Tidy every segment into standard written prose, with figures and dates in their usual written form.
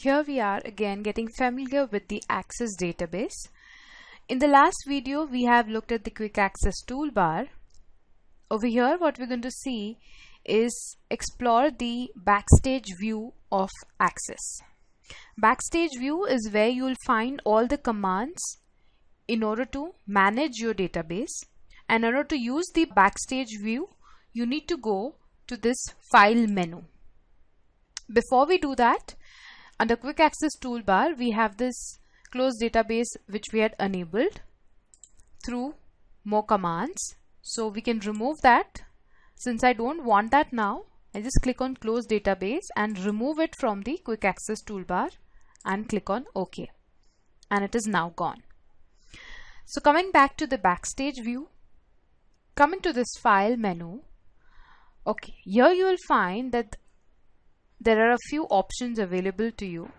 Here we are again getting familiar with the Access database. In the last video we have looked at the quick access toolbar. Over here what we're going to see is explore the Backstage view of Access. Backstage view is where you will find all the commands in order to manage your database, and in order to use the Backstage view you need to go to this file menu. Before we do that, under quick access toolbar we have this close database which we had enabled through more commands, so we can remove that. Since I don't want that now, I just click on close database and remove it from the quick access toolbar and click on OK, and it is now gone. So coming back to the Backstage view, coming to this file menu, okay, here you will find that there are a few options available to you.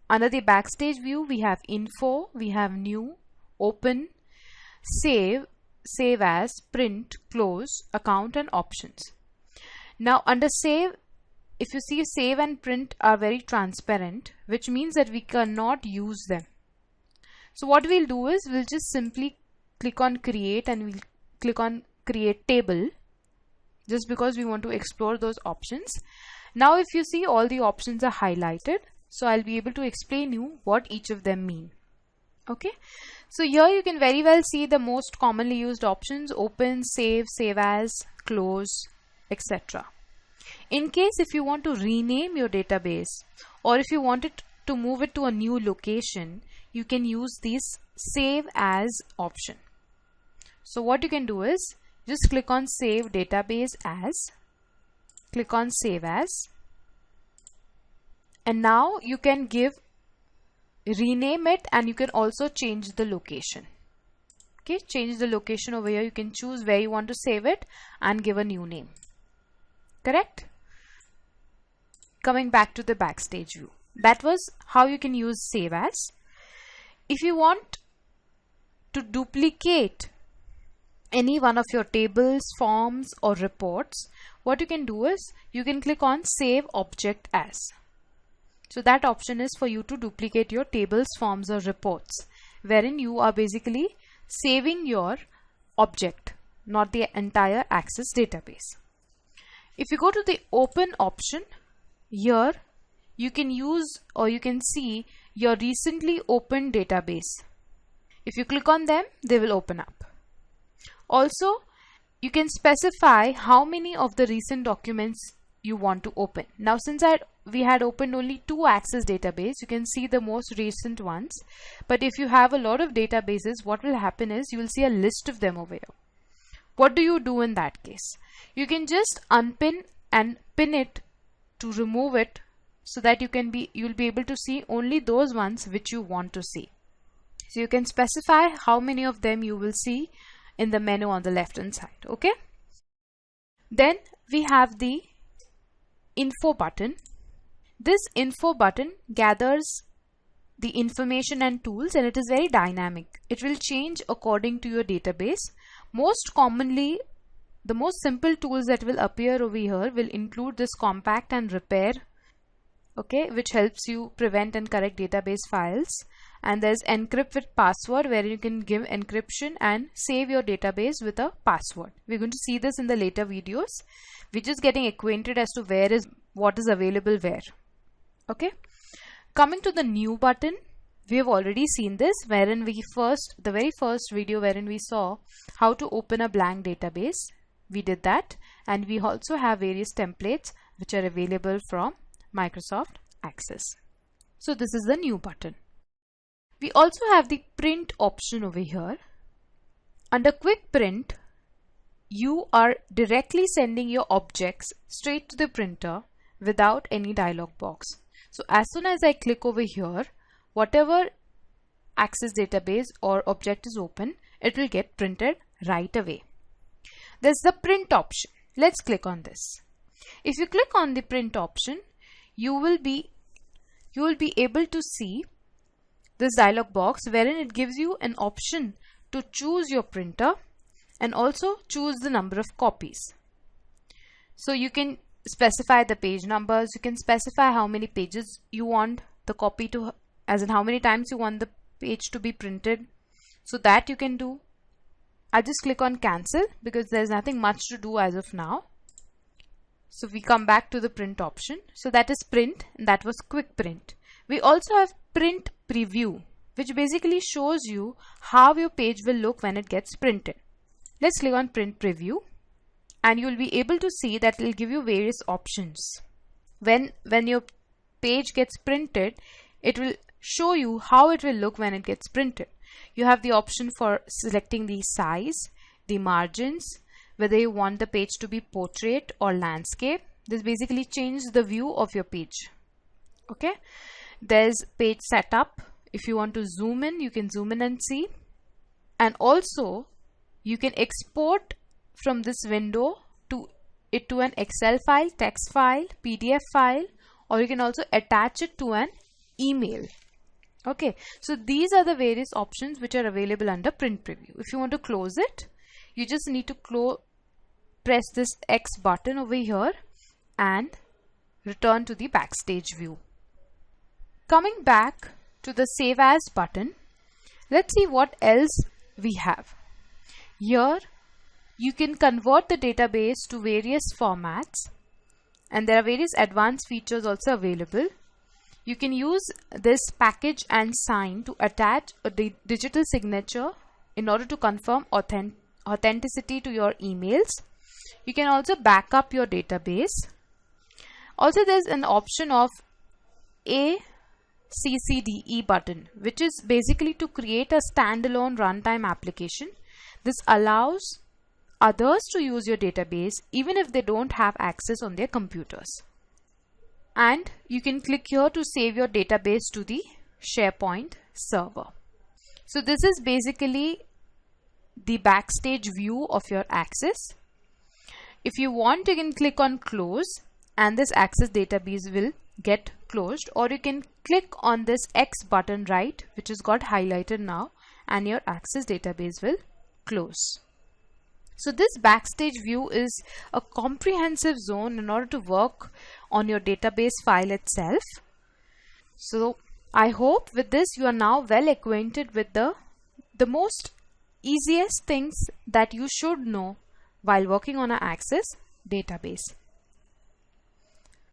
Under the Backstage view we have info, we have new, open, save, save as, print, close, account and options. Now under save, if you see save and print are very transparent, which means that we cannot use them. So what we'll do is we'll just simply click on create and we'll click on create table, just because we want to explore those options. Now if you see, all the options are highlighted, so I'll be able to explain you what each of them mean. Okay, so here you can very well see the most commonly used options: open, save, save as, close, etc. In case if you want to rename your database, or if you want it to move it to a new location, you can use this save as option. So what you can do is just click on save database as, click on save as, and now you can rename it, and you can also change the location. Okay, change the location over here. You can choose where you want to save it and give a new name. Correct? Coming back to the Backstage view, that was how you can use save as. If you want to duplicate any one of your tables, forms or reports, what you can do is you can click on save object as. So that option is for you to duplicate your tables, forms or reports, wherein you are basically saving your object, not the entire Access database. If you go to the open option, here you can use, or you can see your recently opened database. If you click on them, they will open up. Also, you can specify how many of the recent documents you want to open. Now since we had opened only 2 Access database, you can see the most recent ones. But if you have a lot of databases, what will happen is you will see a list of them over here. What do you do in that case? You can just unpin and pin it to remove it, so that you'll be able to see only those ones which you want to see. So you can specify how many of them you will see in the menu on the left hand side. Okay, then we have the info button. This info button gathers the information and tools, and it is very dynamic. It will change according to your database. Most commonly, the most simple tools that will appear over here will include this compact and repair, okay, which helps you prevent and correct database files. And there's encrypt with password, where you can give encryption and save your database with a password. We're going to see this in the later videos. We're just getting acquainted as to what is available where. Okay, coming to the new button, we have already seen this, wherein the very first video wherein we saw how to open a blank database. We did that, and we also have various templates which are available from Microsoft Access. So this is the new button. We also have the print option over here. Under quick print, you are directly sending your objects straight to the printer without any dialog box. So as soon as I click over here, whatever Access database or object is open, it will get printed right away. There's the print option. Let's click on this. If you click on the print option, you will be able to see this dialog box, wherein it gives you an option to choose your printer and also choose the number of copies. So you can specify the page numbers. You can specify how many pages you want the copy to, as in how many times you want the page to be printed. So that you can do. I'll just click on cancel because there's nothing much to do as of now. So we come back to the print option. So that is print, and that was quick print. We also have print preview, which basically shows you how your page will look when it gets printed. Let's click on print preview, and you will be able to see that it will give you various options. When your page gets printed, it will show you how it will look when it gets printed. You have the option for selecting the size, the margins, whether you want the page to be portrait or landscape. This basically changes the view of your page. Okay, there's page setup. If you want to zoom in, you can zoom in and see. And also you can export from this window to an Excel file, text file, PDF file, or you can also attach it to an email. Okay, so these are the various options which are available under print preview. If you want to close it, you just need to press this X button over here and return to the Backstage view. Coming back to the Save As button, let's see what else we have. Here you can convert the database to various formats, and there are various advanced features also available. You can use this package and sign to attach a digital signature in order to confirm authenticity to your emails. You can also back up your database. Also, there's an option of a CCDE button, which is basically to create a standalone runtime application. This allows others to use your database even if they don't have access on their computers. And you can click here to save your database to the SharePoint server. So this is basically the Backstage view of your Access. If you want, you can click on close and this Access database will get closed, or you can click on this X button right, which is got highlighted now, and your Access database will close. So this Backstage view is a comprehensive zone in order to work on your database file itself. So I hope with this you are now well acquainted with the most easiest things that you should know while working on an Access database.